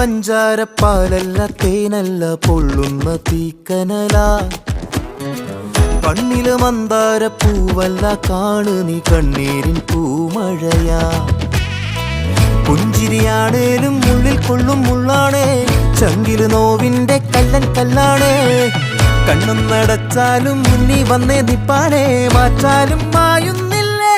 പഞ്ചാരപ്പാലല്ല തേനല്ല പൊള്ളുന്ന തീക്കനല കണ്ണില് മന്ദാര പൂവല്ല കാണു നീ കണ്ണീരിൻ പൂമഴയാ പുഞ്ചിരിയാണേലും ഉള്ളിൽ കൊള്ളും മുള്ളാണേ ചങ്കില് നോവിന്റെ കല്ലൻ കല്ലാണേ കണ്ണും നടച്ചാലും മുന്നിൽ വന്നേ നിപ്പാനേ മാറ്റാലും മായുന്നില്ലേ